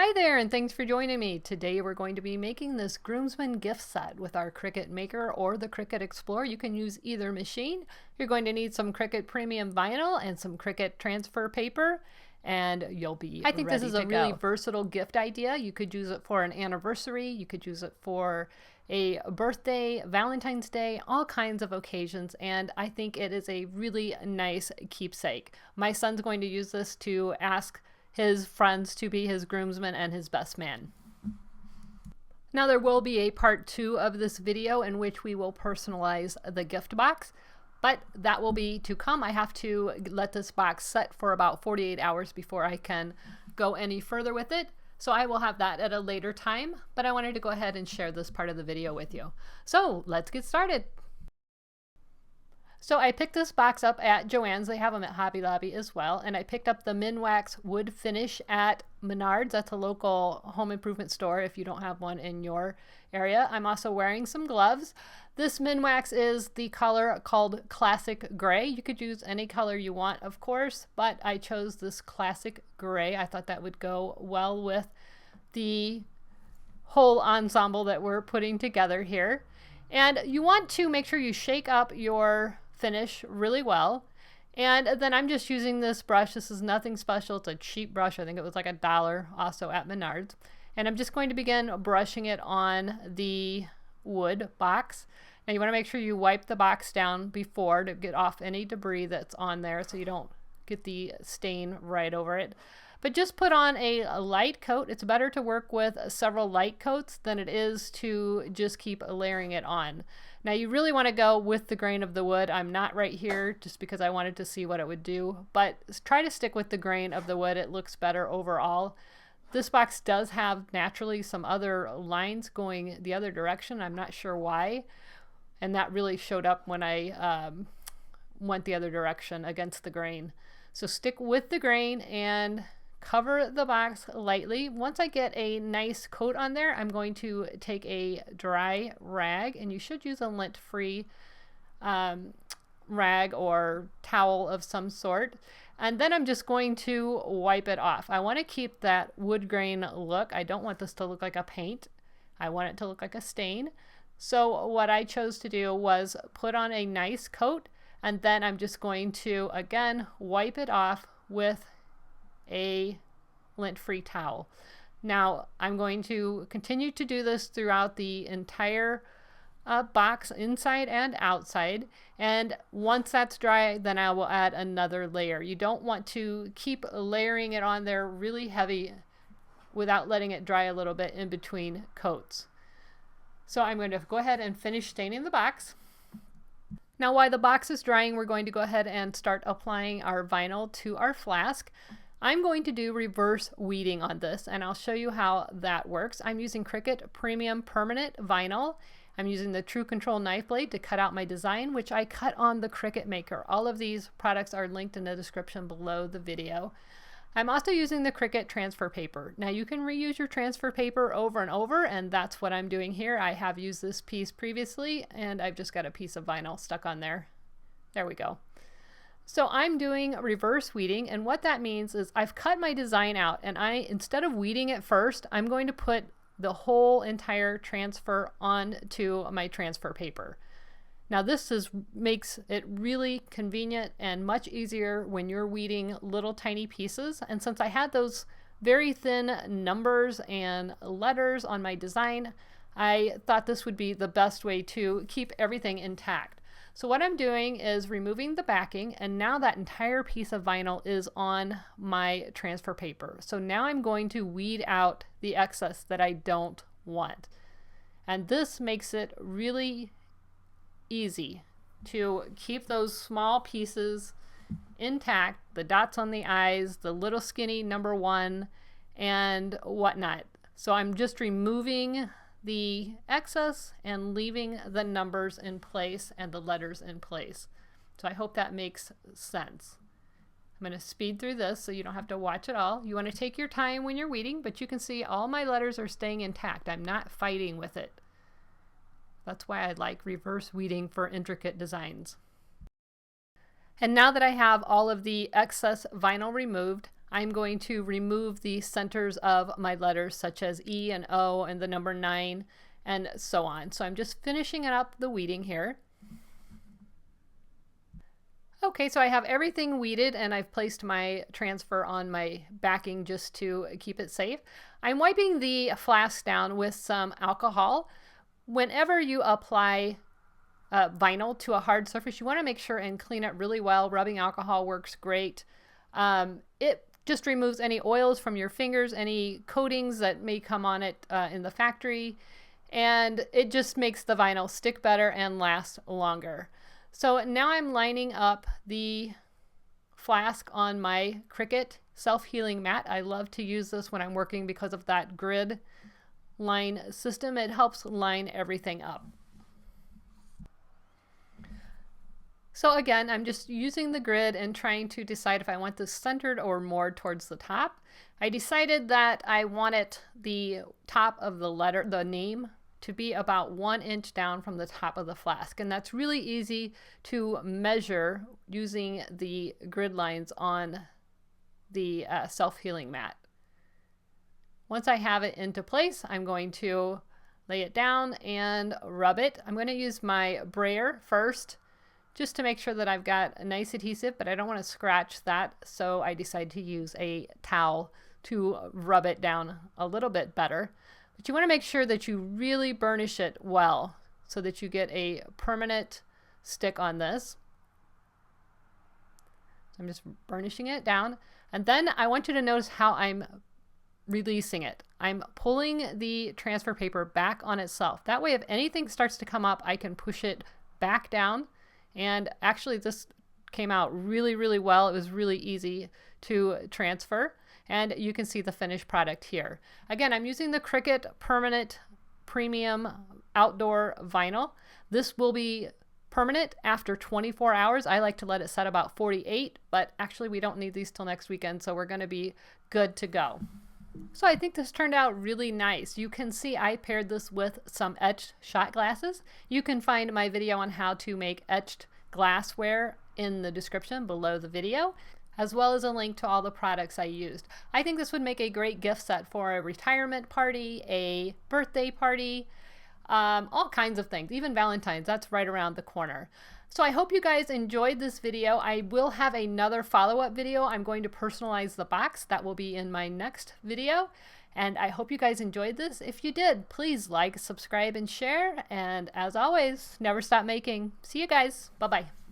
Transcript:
Hi there, and thanks for joining me. Today we're going to be making this groomsman gift set with our Cricut Maker or the Cricut Explorer. You can use either machine. You're going to need some Cricut Premium Vinyl and some Cricut transfer paper, and you'll be I think this is a really versatile gift idea. You could use it for an anniversary, you could use it for a birthday, Valentine's Day, all kinds of occasions, and I think it is a really nice keepsake. My son's going to use this to ask his friends to be his groomsman and his best man. Now there will be a part 2 of this video in which we will personalize the gift box, but that will be to come. I have to let this box set for about 48 hours before I can go any further with it. So I will have that at a later time, but I wanted to go ahead and share this part of the video with you. So let's get started. So I picked this box up at Joann's. They have them at Hobby Lobby as well. And I picked up the Minwax wood finish at Menards. That's a local home improvement store if you don't have one in your area. I'm also wearing some gloves. This Minwax is the color called Classic Gray. You could use any color you want, of course, but I chose this Classic Gray. I thought that would go well with the whole ensemble that we're putting together here. And you want to make sure you shake up your finish really well. And then I'm just using this brush. This is nothing special. It's a cheap brush. I think it was like $1 also at Menards. And I'm just going to begin brushing it on the wood box. Now you want to make sure you wipe the box down before to get off any debris that's on there so you don't get the stain right over it. But just put on a light coat. It's better to work with several light coats than it is to just keep layering it on. Now you really want to go with the grain of the wood. I'm not right here just because I wanted to see what it would do, but try to stick with the grain of the wood. It looks better overall. This box does have naturally some other lines going the other direction. I'm not sure why, and that really showed up when I went the other direction against the grain. So stick with the grain and cover the box lightly. Once I get a nice coat on there, I'm going to take a dry rag, and you should use a lint-free rag or towel of some sort. And then I'm just going to wipe it off. I want to keep that wood grain look. I don't want this to look like a paint. I want it to look like a stain. So what I chose to do was put on a nice coat, and then I'm just going to, again, wipe it off with a lint-free towel. Now I'm going to continue to do this throughout the entire box, inside and outside, and once that's dry, then I will add another layer. You don't want to keep layering it on there really heavy without letting it dry a little bit in between coats. So I'm going to go ahead and finish staining the box. Now while the box is drying, we're going to go ahead and start applying our vinyl to our flask. I'm going to do reverse weeding on this, and I'll show you how that works. I'm using Cricut Premium Permanent Vinyl. I'm using the True Control knife blade to cut out my design, which I cut on the Cricut Maker. All of these products are linked in the description below the video. I'm also using the Cricut transfer paper. Now you can reuse your transfer paper over and over, and that's what I'm doing here. I have used this piece previously, and I've just got a piece of vinyl stuck on there. There we go. So I'm doing reverse weeding, and what that means is I've cut my design out, and instead of weeding it first, I'm going to put the whole entire transfer onto my transfer paper. Now this makes it really convenient and much easier when you're weeding little tiny pieces. And since I had those very thin numbers and letters on my design, I thought this would be the best way to keep everything intact. So what I'm doing is removing the backing, and now that entire piece of vinyl is on my transfer paper. So now I'm going to weed out the excess that I don't want. And this makes it really easy to keep those small pieces intact, the dots on the eyes, the little skinny number 1, and whatnot. So I'm just removing the excess and leaving the numbers in place and the letters in place. So I hope that makes sense. I'm going to speed through this so you don't have to watch it all. You want to take your time when you're weeding, but you can see all my letters are staying intact. I'm not fighting with it. That's why I like reverse weeding for intricate designs. And now that I have all of the excess vinyl removed, I'm going to remove the centers of my letters such as E and O and the number 9 and so on. So I'm just finishing up the weeding here. Okay, so I have everything weeded and I've placed my transfer on my backing just to keep it safe. I'm wiping the flask down with some alcohol. Whenever you apply vinyl to a hard surface, you want to make sure and clean it really well. Rubbing alcohol works great. It just removes any oils from your fingers, any coatings that may come on it in the factory, and it just makes the vinyl stick better and last longer. So now I'm lining up the flask on my Cricut self-healing mat. I love to use this when I'm working because of that grid line system. It helps line everything up. So again, I'm just using the grid and trying to decide if I want this centered or more towards the top. I decided that I wanted the top of the letter, the name, to be about 1 inch down from the top of the flask. And that's really easy to measure using the grid lines on the self-healing mat. Once I have it into place, I'm going to lay it down and rub it. I'm going to use my brayer first just to make sure that I've got a nice adhesive, but I don't want to scratch that, so I decided to use a towel to rub it down a little bit better. But you want to make sure that you really burnish it well so that you get a permanent stick on this. So I'm just burnishing it down. And then I want you to notice how I'm releasing it. I'm pulling the transfer paper back on itself. That way, if anything starts to come up, I can push it back down. And actually, this came out really, really well. It was really easy to transfer. And you can see the finished product here. Again, I'm using the Cricut Permanent Premium Outdoor Vinyl. This will be permanent after 24 hours. I like to let it set about 48, but actually we don't need these till next weekend, so we're going to be good to go. So I think this turned out really nice. You can see I paired this with some etched shot glasses. You can find my video on how to make etched glassware in the description below the video, as well as a link to all the products I used. I think this would make a great gift set for a retirement party, a birthday party, all kinds of things, even Valentine's. That's right around the corner. So I hope you guys enjoyed this video. I will have another follow-up video. I'm going to personalize the box. That will be in my next video. And I hope you guys enjoyed this. If you did, please like, subscribe, and share. And as always, never stop making. See you guys. Bye-bye.